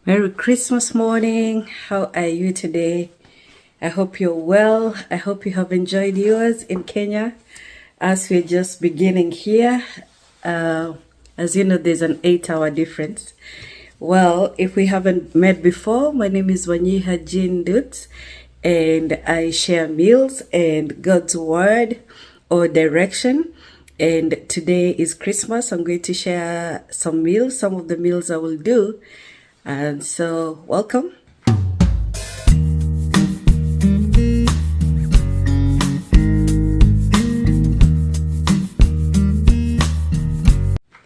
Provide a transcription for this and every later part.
Merry Christmas morning. How are you today? I hope you're well. I hope you have enjoyed yours in Kenya as we're just beginning here. As you know, there's an 8-hour difference. Well, if we haven't met before, my name is Wanyiha Jean Dutz, and I share meals and God's word or direction. And today is Christmas. I'm going to share some meals, some of the meals I will do. And so, welcome.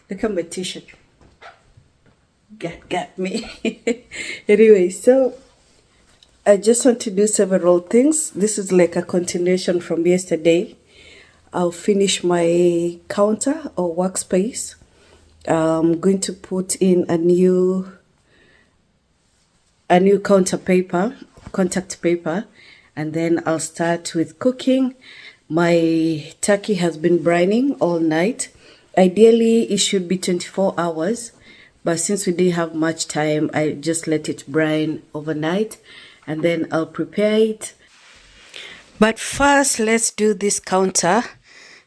Look at my t-shirt. Got me. Anyway, so I just want to do several things. This is like a continuation from yesterday. I'll finish my counter or workspace. I'm going to put in a new contact paper, and then I'll start with cooking. My turkey has been brining all night. Ideally, it should be 24 hours, but since we didn't have much time, I just let it brine overnight, and then I'll prepare it. But first, let's do this counter.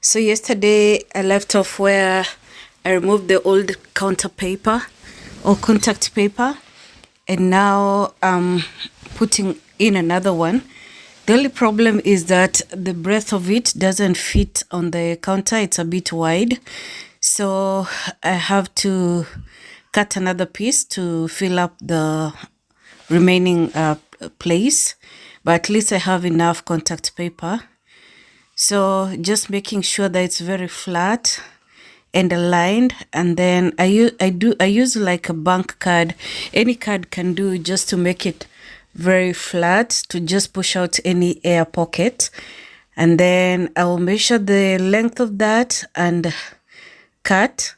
So yesterday, I left off where I removed the old counter paper or contact paper, and now I'm putting in another one. The only problem is that the breadth of it doesn't fit on the counter. It's a bit wide. So I have to cut another piece to fill up the remaining place. But at least I have enough contact paper. So just making sure that it's very flat and aligned, and then I use like a bank card. Any card can do, just to make it very flat, to just push out any air pocket. And then I will measure the length of that and cut,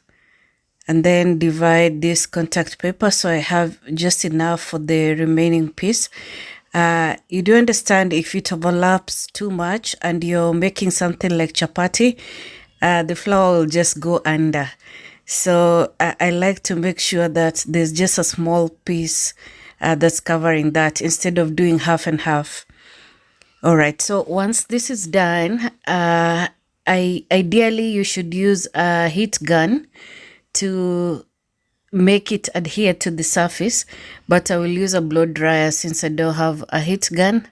and then divide this contact paper so I have just enough for the remaining piece. You do understand, if it overlaps too much and you're making something like chapati, the flour will just go under. So I like to make sure that there's just a small piece that's covering that, instead of doing half and half. All right, so once this is done, ideally you should use a heat gun to make it adhere to the surface, but I will use a blow dryer since I don't have a heat gun.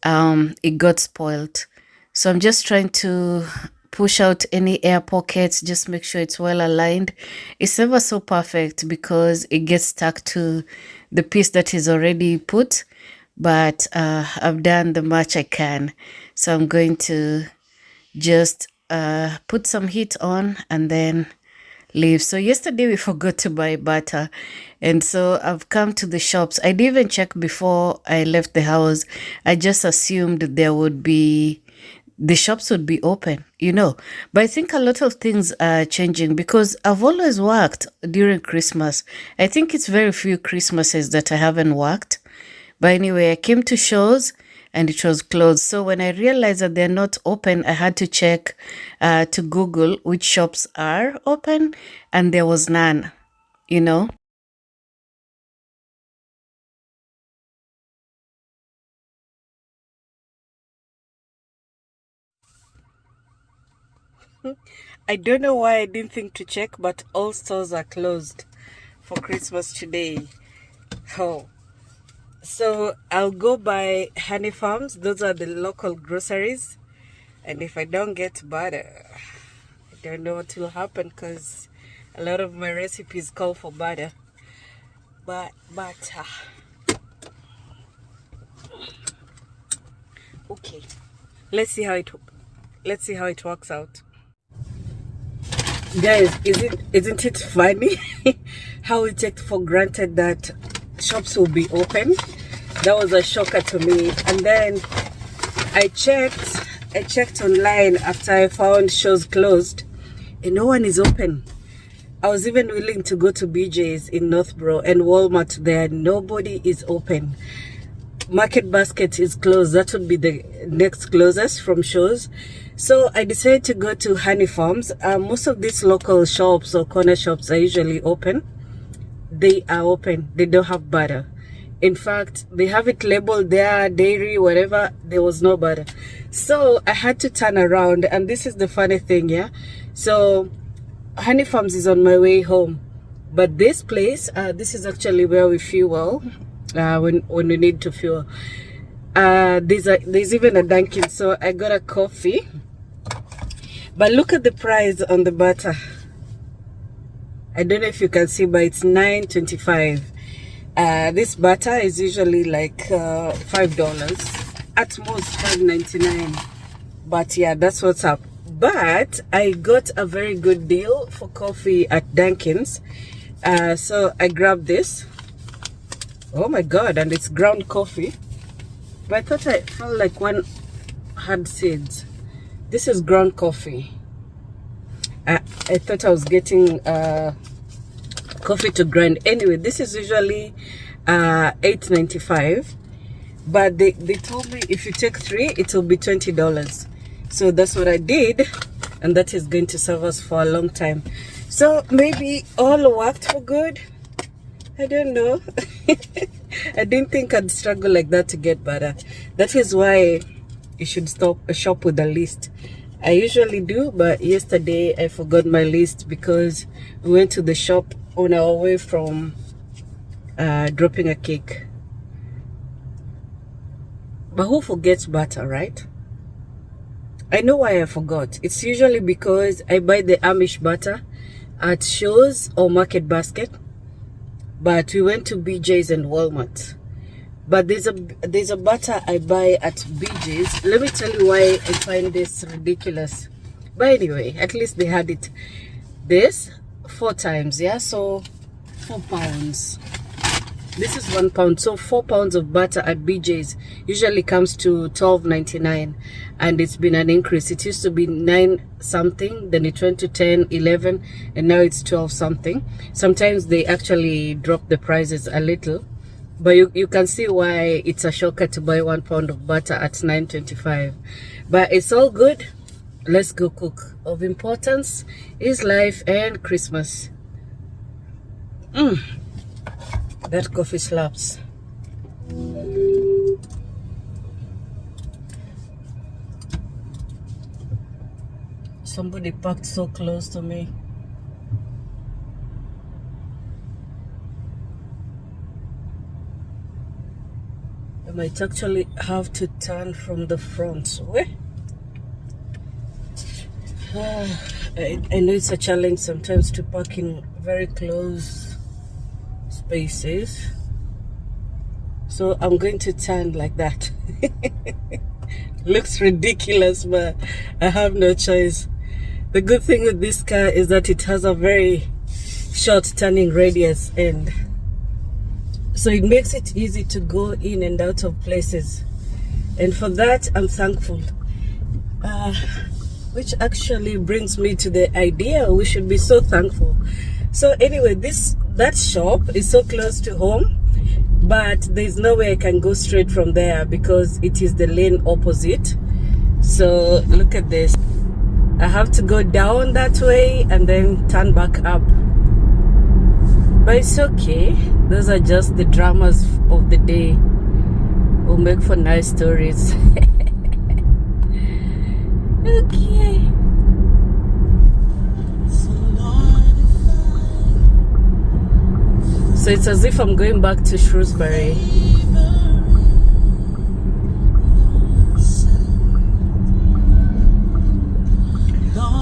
It got spoiled. So I'm just trying to push out any air pockets, just make sure it's well aligned. It's never so perfect because it gets stuck to the piece that is already put, but I've done the much I can. So I'm going to just put some heat on and then leave. So yesterday we forgot to buy butter, and so I've come to the shops. I didn't even check before I left the house. I just assumed the shops would be open, but I think a lot of things are changing, because I've always worked during Christmas. I think it's very few Christmases that I haven't worked. But anyway, I came to shows and it was closed. So when I realized that they're not open, I had to check to Google which shops are open, and there was none, I don't know why I didn't think to check, but all stores are closed for Christmas today. Oh, so I'll go by Honey Farms. Those are the local groceries. And if I don't get butter, I don't know what will happen, because a lot of my recipes call for butter. But okay, let's see how it works out. Guys, isn't it funny how we take for granted that shops will be open? That was a shocker to me. And then I checked online after I found shows closed, and no one is open. I was even willing to go to BJ's in Northborough and Walmart there. Nobody is open. Market Basket is closed. That would be the next closest from shows. So I decided to go to Honey Farms. Most of these local shops or corner shops are usually open. they are open. They don't have butter. In fact, they have it labeled there, dairy, whatever. There was no butter. So I had to turn around, and this is the funny thing, yeah? So Honey Farms is on my way home. But this place, this is actually where we fuel when we need to fuel. There's even a Dunkin', so I got a coffee. But look at the price on the butter. I don't know if you can see, but it's $9.25. This butter is usually like $5, at most $5.99. But yeah, that's what's up. But I got a very good deal for coffee at Dunkin's. So I grabbed this. Oh my god, and it's ground coffee. But I thought I felt like one had seeds. This is ground coffee. I thought I was getting coffee to grind. Anyway, this is usually $8.95. But they told me if you take 3, it will be $20. So that's what I did. And that is going to serve us for a long time. So maybe all worked for good. I don't know. I didn't think I'd struggle like that to get butter. That is why you should shop with a list. I usually do, but yesterday I forgot my list because we went to the shop on our way from dropping a cake. But who forgets butter, right? I know why I forgot. It's usually because I buy the Amish butter at Shows or Market Basket. But we went to BJ's and Walmart. But there's a butter I buy at BJ's. Let me tell you why I find this ridiculous. But anyway, at least they had it. This 4 times, yeah, so 4 pounds. This is 1 pound, so 4 pounds of butter at BJ's usually comes to $12.99, and it's been an increase. It used to be 9 something, then it went to 10, 11, and now it's 12 something. Sometimes they actually drop the prices a little, but you can see why it's a shocker to buy 1 pound of butter at $9.25. But it's all good. Let's go cook. Of importance is life and Christmas. That coffee slaps. Somebody parked so close to me. I might actually have to turn from the front. Where? I know it's a challenge sometimes to park in very close spaces, so I'm going to turn like that. Looks ridiculous, but I have no choice. The good thing with this car is that it has a very short turning radius, and so it makes it easy to go in and out of places, and for that I'm thankful. Which actually brings me to the idea we should be so thankful. So anyway, that shop is so close to home, but there's no way I can go straight from there because it is the lane opposite. So look at this. I have to go down that way and then turn back up. But it's okay. Those are just the dramas of the day. We'll make for nice stories. Okay. So it's as if I'm going back to Shrewsbury.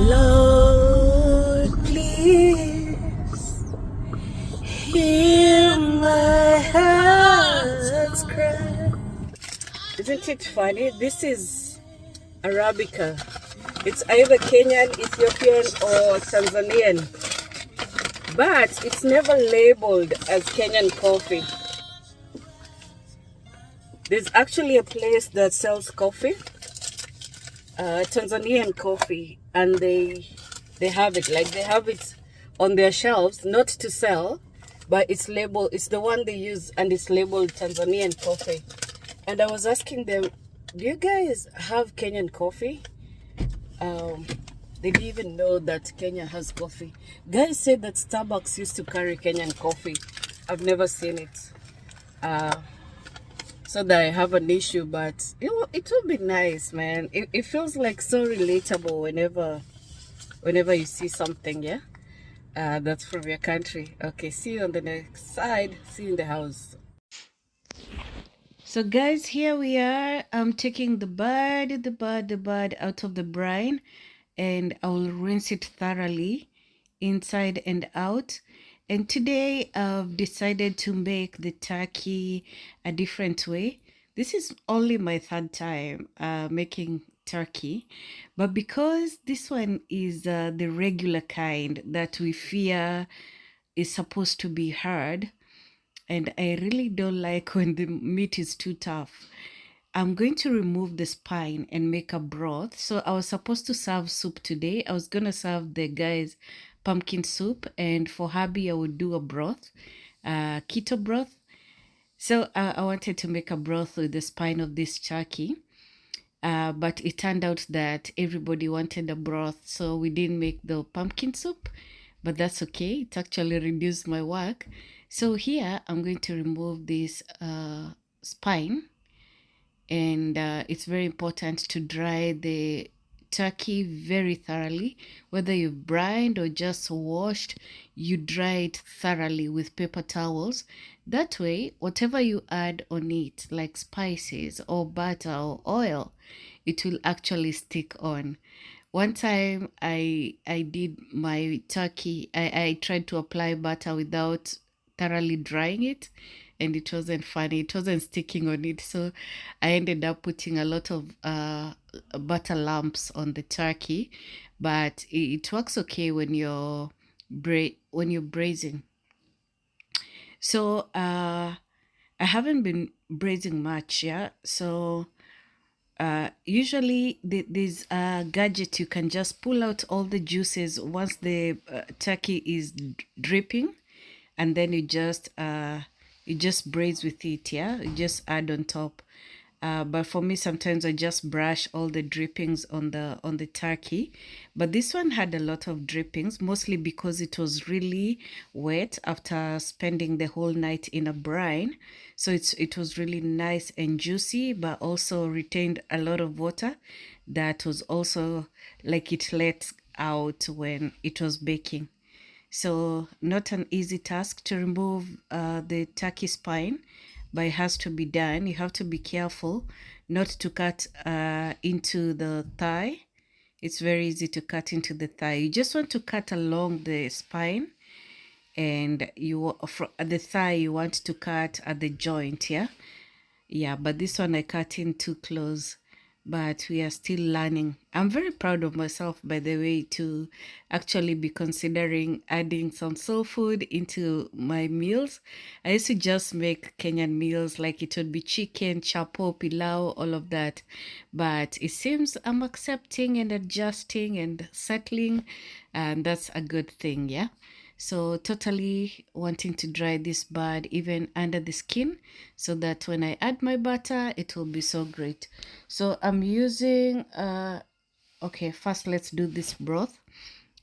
Lord, please hear my heart's cry. Isn't it funny? This is Arabica. It's either Kenyan, Ethiopian, or Tanzanian, but it's never labeled as Kenyan coffee. There's actually a place that sells coffee, Tanzanian coffee, and they have it, like they have it on their shelves, not to sell, but it's labeled, it's the one they use, and it's labeled Tanzanian coffee. And I was asking them, do you guys have Kenyan coffee? They didn't even know that Kenya has coffee. Guys said that Starbucks used to carry Kenyan coffee, I've never seen it. So that I have an issue, but it will be nice, man. It feels like so relatable whenever you see something, yeah, that's from your country. Okay, see you on the next side. See you in the house. So guys, here we are. I'm taking the bud out of the brine, and I will rinse it thoroughly inside and out. And today I've decided to make the turkey a different way. This is only my third time making turkey, but because this one is the regular kind that we fear is supposed to be hard, and I really don't like when the meat is too tough. I'm going to remove the spine and make a broth. So I was supposed to serve soup today. I was going to serve the guys pumpkin soup, and for hubby I would do a broth, keto broth. So I wanted to make a broth with the spine of this turkey. But it turned out that everybody wanted a broth, so we didn't make the pumpkin soup, but that's okay. It actually reduced my work. So here I'm going to remove this spine, and it's very important to dry the turkey very thoroughly. Whether you've brined or just washed, you dry it thoroughly with paper towels. That way, whatever you add on it, like spices or butter or oil, it will actually stick on. One time I did my turkey, I tried to apply butter without thoroughly drying it, and it wasn't funny. It wasn't sticking on it. So I ended up putting a lot of butter lumps on the turkey, but it works okay when you're braising. So I haven't been braising much, yeah. So usually there's a gadget you can just pull out all the juices once the turkey is dripping, and then you just braise with it, yeah. You just add on top. But for me, sometimes I just brush all the drippings on the turkey. But this one had a lot of drippings, mostly because it was really wet after spending the whole night in a brine. So it was really nice and juicy, but also retained a lot of water that was also like it let out when it was baking. So not an easy task to remove the turkey spine, but it has to be done. You have to be careful not to cut into the thigh. It's very easy to cut into the thigh. You just want to cut along the spine, and at the thigh you want to cut at the joint, yeah. Yeah, but this one I cut in too close, but we are still learning. I'm very proud of myself, by the way, to actually be considering adding some soul food into my meals. I used to just make Kenyan meals, like it would be chicken, chapo, pilau, all of that. But it seems I'm accepting and adjusting and settling, and that's a good thing, yeah. So totally wanting to dry this bud even under the skin, so that when I add my butter, it will be so great. So I'm using, okay, first let's do this broth.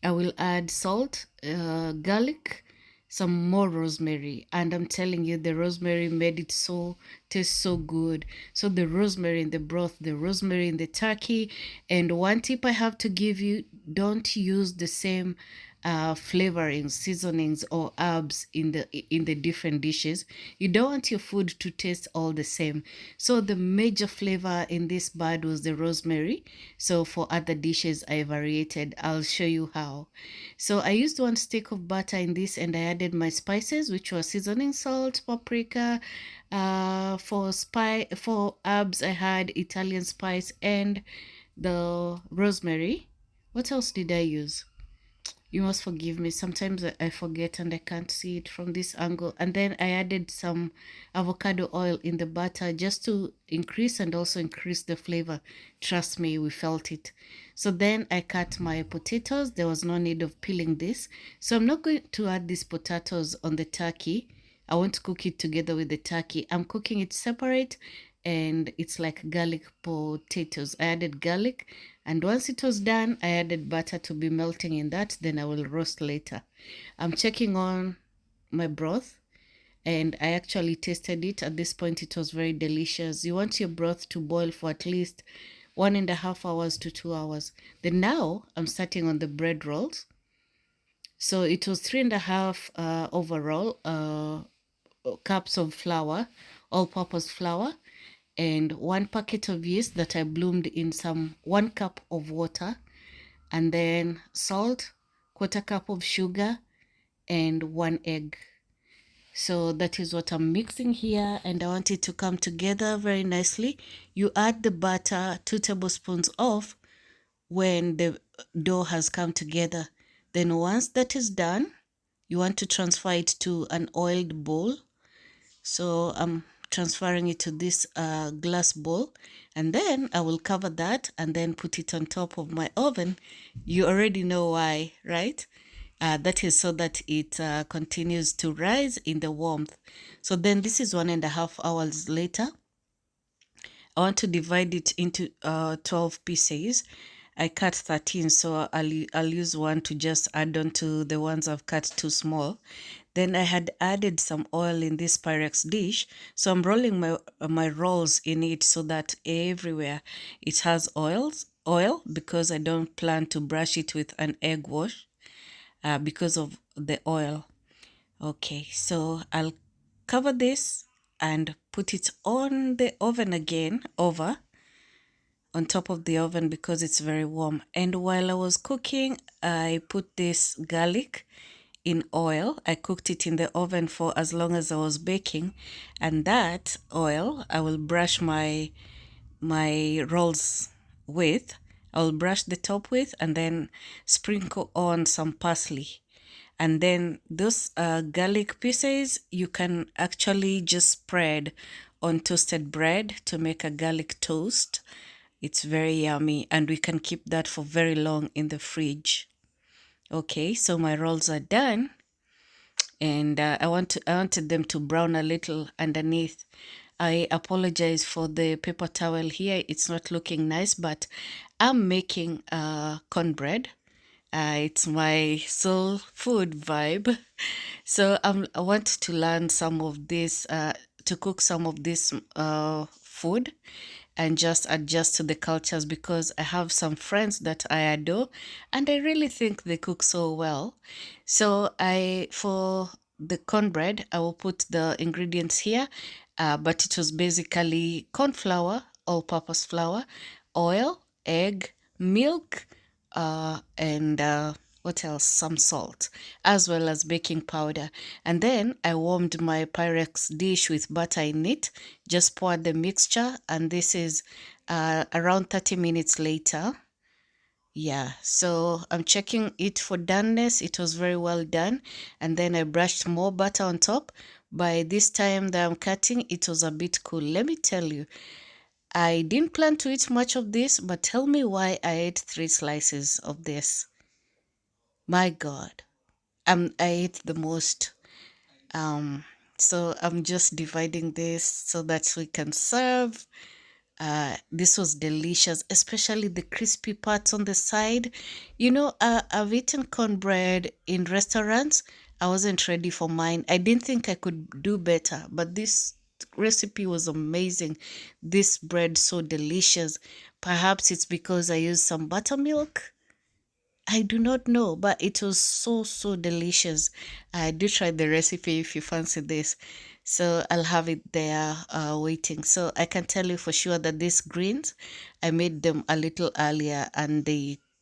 I will add salt, garlic, some more rosemary, and I'm telling you, the rosemary made it so taste so good. So the rosemary in the broth, the rosemary in the turkey. And one tip I have to give you: don't use the same flavorings, seasonings, or herbs in the different dishes. You don't want your food to taste all the same. So the major flavor in this bud was the rosemary. So for other dishes I variated. I'll show you how. So I used 1 stick of butter in this, and I added my spices, which were seasoning salt, paprika. For herbs, I had Italian spice and the rosemary. What else did I use? You must forgive me. Sometimes I forget and I can't see it from this angle. And then I added some avocado oil in the butter just to increase and also increase the flavor. Trust me, we felt it. So then I cut my potatoes. There was no need of peeling this. So I'm not going to add these potatoes on the turkey. I want to cook it together with the turkey. I'm cooking it separate, and it's like garlic potatoes. I added garlic, and once it was done, I added butter to be melting in that. Then I will roast later. I'm checking on my broth. and I actually tasted it. At this point, it was very delicious. You want your broth to boil for at least 1.5 hours to 2 hours. Then now I'm starting on the bread rolls. So it was 3.5 overall cups of flour, all-purpose flour, and 1 packet of yeast that I bloomed in 1 cup of water, and then salt, 1/4 cup of sugar, and 1 egg. So that is what I'm mixing here, and I want it to come together very nicely. You add the butter, 2 tablespoons of, when the dough has come together. Then once that is done, you want to transfer it to an oiled bowl. So I'm transferring it to this glass bowl, and then I will cover that and then put it on top of my oven. You already know why, right? That is so that it continues to rise in the warmth. So then this is 1.5 hours later. I want to divide it into 12 pieces. I cut 13, so I'll use one to just add on to the ones I've cut too small. Then I had added some oil in this Pyrex dish, so I'm rolling my rolls in it so that everywhere it has oil, because I don't plan to brush it with an egg wash because of the oil. Okay, so I'll cover this and put it on the oven again, on top of the oven, because it's very warm. And while I was cooking, I put this garlic in oil. I cooked it in the oven for as long as I was baking, and that oil I will brush my rolls with. I'll brush the top with, and then sprinkle on some parsley. And then those garlic pieces you can actually just spread on toasted bread to make a garlic toast. It's very yummy, and we can keep that for very long in the fridge. Okay, so my rolls are done, and I wanted them to brown a little underneath. I apologize for the paper towel here. It's not looking nice, but I'm making cornbread. It's my soul food vibe. So I want to learn some of this, to cook some of this food, and just adjust to the cultures, because I have some friends that I adore and I really think they cook so well. So for the cornbread, I will put the ingredients here, but it was basically corn flour, all-purpose flour, oil, egg, milk, and what else? Some salt, as well as baking powder. And then I warmed my Pyrex dish with butter in it, just poured the mixture, and this is around 30 minutes later. Yeah, so I'm checking it for doneness. It was very well done. And then I brushed more butter on top. By this time that I'm cutting, it was a bit cool. Let me tell you, I didn't plan to eat much of this, but tell me why I ate 3 slices of this. My God, I ate the most. Um, so I'm just dividing this so that we can serve. This was delicious, especially the crispy parts on the side. I've eaten cornbread in restaurants. I wasn't ready for mine. I didn't think I could do better, but this recipe was amazing. This bread so delicious. Perhaps it's because I used some buttermilk. I do not know, but it was so, so delicious. I do try the recipe if you fancy this. So I'll have it there waiting. So I can tell you for sure that these greens, I made them a little earlier, and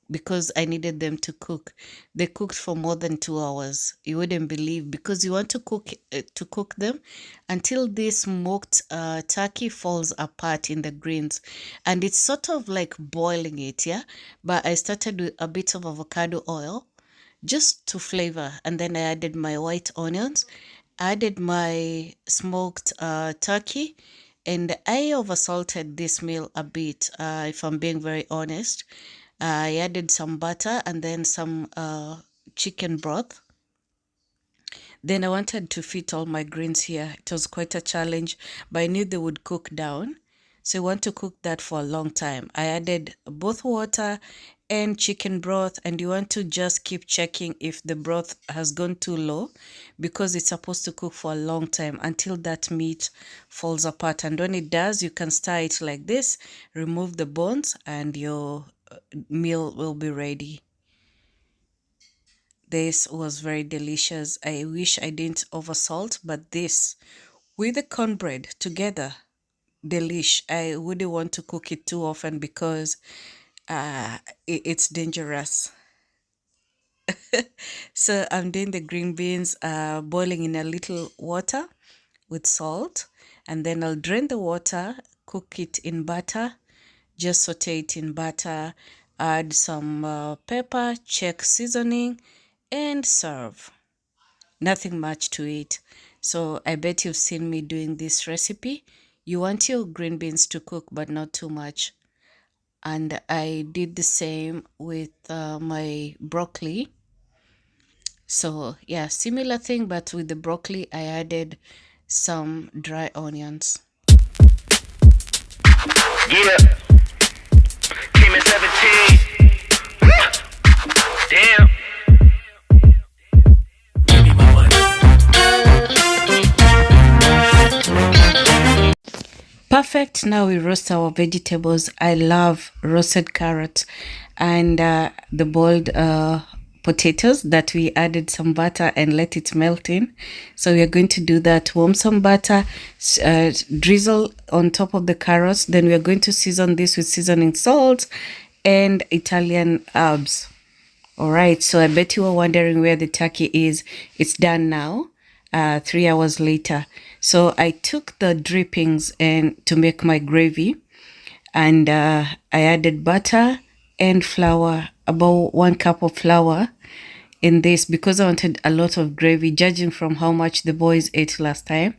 because I needed them to cook, they cooked for more than 2 hours. You wouldn't believe, because you want to cook them until this smoked turkey falls apart in the greens, and it's sort of like boiling it, yeah. But I started with a bit of avocado oil just to flavor, and then I added my white onions, added my smoked turkey, and I oversalted this meal a bit, if I'm being very honest. I added some butter and then some chicken broth. Then I wanted to fit all my greens here. It was quite a challenge, but I knew they would cook down. So you want to cook that for a long time. I added both water and chicken broth, and you want to just keep checking if the broth has gone too low, because it's supposed to cook for a long time until that meat falls apart. And when it does, you can stir it like this, remove the bones, and your meal will be ready. This was very delicious. I wish I didn't oversalt, but this with the cornbread together, delish. I wouldn't want to cook it too often because it's dangerous. So I'm doing the green beans, boiling in a little water with salt, and then I'll drain the water, cook it in butter, just saute it in butter, add some pepper, check seasoning, and serve. Nothing much to it. So I bet you've seen me doing this recipe. You want your green beans to cook, but not too much. And I did the same with my broccoli. So yeah, similar thing, but with the broccoli, I added some dry onions. Yeah, came in 17. Damn. Give me my money. Perfect. Now we roast our vegetables. I love roasted carrots and the boiled potatoes that we added some butter and let it melt in. So we are going to do that. Warm some butter, drizzle on top of the carrots. Then we are going to season this with seasoning salt and Italian herbs. All right. So I bet you were wondering where the turkey is. It's done now. 3 hours later. So I took the drippings and to make my gravy, and I added butter and flour, about 1 cup of flour in this because I wanted a lot of gravy, judging from how much the boys ate last time.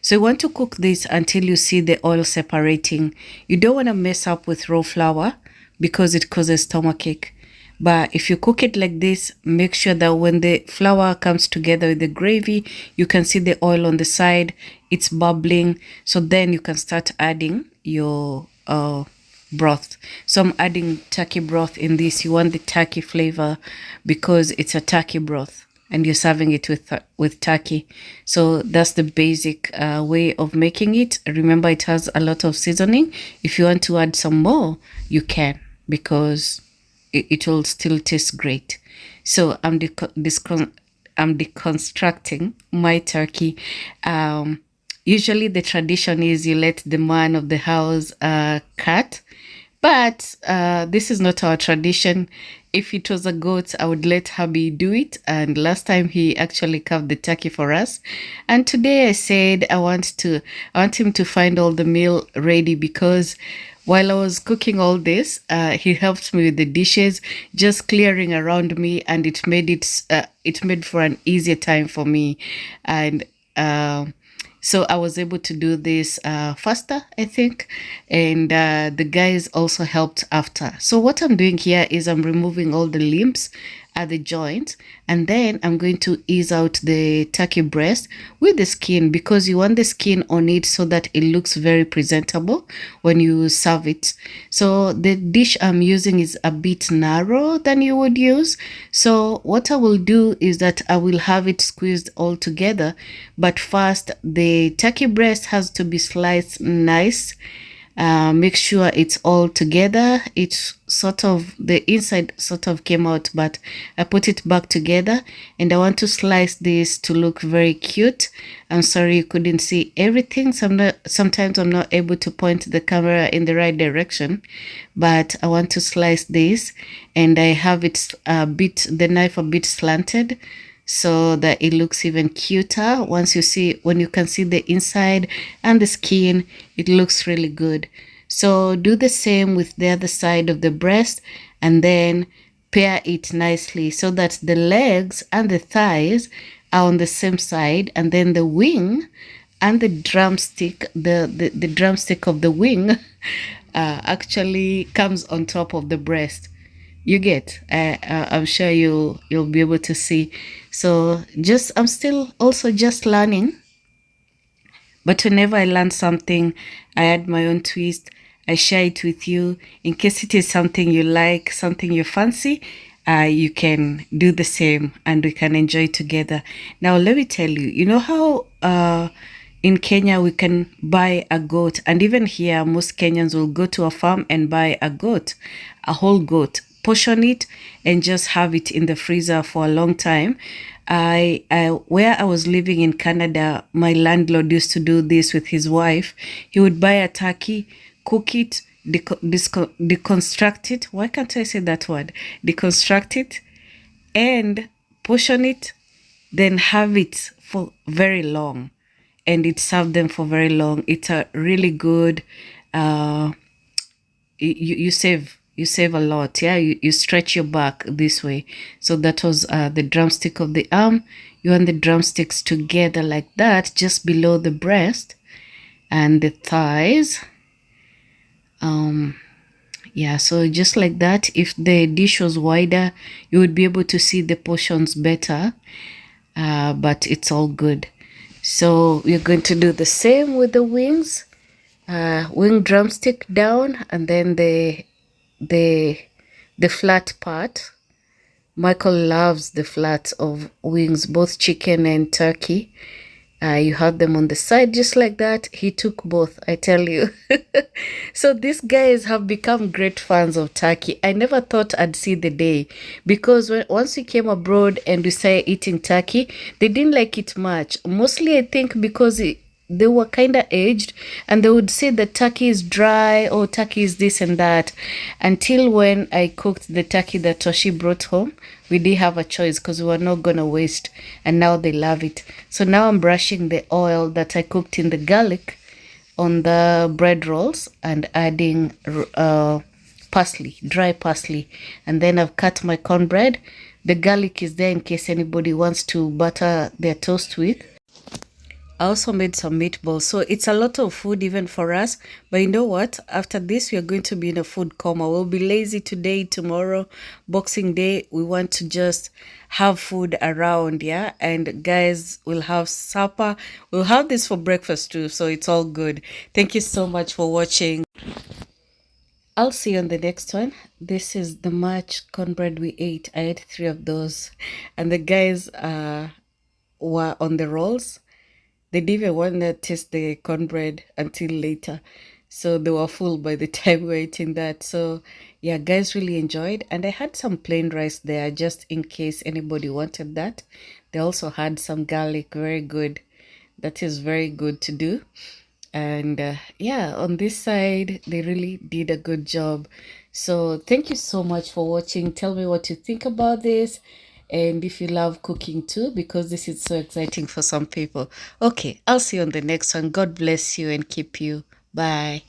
So you want to cook this until you see the oil separating. You don't want to mess up with raw flour because it causes stomachache. But if you cook it like this, make sure that when the flour comes together with the gravy, you can see the oil on the side, it's bubbling. So then you can start adding your broth. So I'm adding turkey broth in this. You want the turkey flavor because it's a turkey broth and you're serving it with turkey. So that's the basic way of making it. Remember, it has a lot of seasoning. If you want to add some more, you can, because it will still taste great. So I'm deconstructing my turkey. Usually the tradition is you let the man of the house cut, but this is not our tradition. If it was a goat, I would let hubby do it. And last time he actually carved the turkey for us. And today I said I want him to find all the meal ready, because while I was cooking all this, he helped me with the dishes, just clearing around me, and it made for an easier time for me. And so I was able to do this faster, I think. And the guys also helped after. So what I'm doing here is I'm removing all the limbs at the joint, and then I'm going to ease out the turkey breast with the skin, because you want the skin on it so that it looks very presentable when you serve it. So the dish I'm using is a bit narrow than you would use. So what I will do is that I will have it squeezed all together, but first the turkey breast has to be sliced nice. Make sure it's all together. It's sort of, the inside sort of came out, but I put it back together, and I want to slice this to look very cute. I'm sorry you couldn't see everything. Sometimes I'm not able to point the camera in the right direction, but I want to slice this, and I have the knife a bit slanted, so that it looks even cuter. When you can see the inside and the skin, it looks really good. So do the same with the other side of the breast, and then pair it nicely so that the legs and the thighs are on the same side, and then the wing and the drumstick, the drumstick of the wing actually comes on top of the breast. You get, I'm sure you'll be able to see. So I'm still also just learning, But whenever I learn something, I add my own twist. I share it with you in case it is something you like, something you fancy. You can do the same and we can enjoy together. Now, let me tell you, you know how in Kenya we can buy a goat, and even here, most Kenyans will go to a farm and buy a goat, a whole goat, portion it, and just have it in the freezer for a long time. Where I was living in Canada, my landlord used to do this with his wife. He would buy a turkey, cook it, deconstruct it. Why can't I say that word? Deconstruct it and portion it, then have it for very long, and it served them for very long. It's a really good. You save a lot. Yeah, you stretch your back this way. So that was the drumstick of the arm. You want the drumsticks together like that, just below the breast and the thighs. Yeah, so just like that. If the dish was wider, you would be able to see the portions better, but it's all good. So we're going to do the same with the wings. Wing drumstick down, and then the flat part. Michael loves the flats of wings, both chicken and turkey. You have them on the side just like that. He took both, I tell you. So these guys have become great fans of turkey. I never thought I'd see the day, because once we came abroad and we started eating turkey, they didn't like it much. Mostly, I think, because they were kind of aged, and they would say the turkey is dry, or turkey is this and that, until when I cooked the turkey that Toshi brought home. We didn't have a choice because we were not gonna waste, and now they love it. So now I'm brushing the oil that I cooked in the garlic on the bread rolls and adding parsley, dry parsley, and then I've cut my cornbread. The garlic is there in case anybody wants to butter their toast with. I also made some meatballs. So it's a lot of food even for us. But you know what? After this, we are going to be in a food coma. We'll be lazy today, tomorrow, Boxing Day. We want to just have food around, yeah? And guys, we'll have supper. We'll have this for breakfast too. So it's all good. Thank you so much for watching. I'll see you on the next one. This is the March cornbread we ate. I ate 3 of those. And the guys were on the rolls. They didn't even want to taste the cornbread until later. So they were full by the time we were eating that. So yeah, guys really enjoyed. And I had some plain rice there just in case anybody wanted that. They also had some garlic, very good. That is very good to do. And yeah, on this side, they really did a good job. So thank you so much for watching. Tell me what you think about this. And if you love cooking too, because this is so exciting for some people. Okay, I'll see you on the next one. God bless you and keep you. Bye.